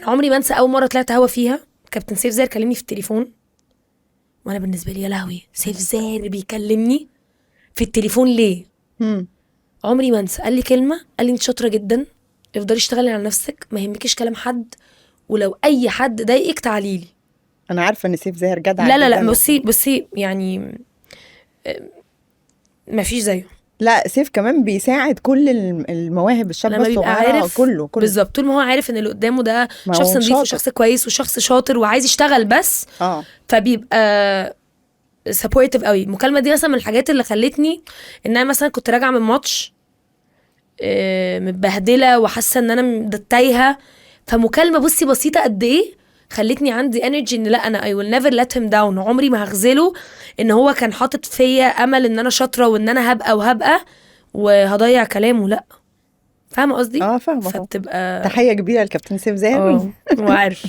انا عمري ما انسى اول مره طلعت هوا فيها كابتن سيف زاهر كلمني في التليفون، وانا بالنسبه لي يا لهوي سيف زاهر بيكلمني في التليفون ليه. عمري ما انسى، قال لي كلمه، قال لي انت شاطره جدا، افضلي اشتغلي على نفسك، ما يهمكيش كلام حد، ولو اي حد ضايقك تعالي لي. انا عارفه ان سيف زاهر جدع لا لا جدا لا بصي يعني ما فيش زيه. لا سيف كمان بيساعد كل المواهب الشابه لما بيبقى الصغيره، عارف كله بالظبط، طول ما هو عارف ان اللي قدامه ده ما شخص هو نظيف شاطر. وشخص كويس وشخص شاطر وعايز يشتغل بس فبيبقى سبورتيف قوي. المكالمه دي مثلا من الحاجات اللي خلتني ان انا مثلا كنت راجعه من ماتش متبهدله وحاسه ان انا تايهه، فمكالمه بصي بسيطه قد ايه خلتني عندي انرجي ان لا انا I will never let him down، عمري ما هغزله، ان هو كان حاطط فيا امل ان انا شاطره وان انا هبقى وهضيع كلامه. لا فاهمه قصدي؟ فاهمه. فبتبقى تحيه كبيره لكابتن سيف زاهر. وعارف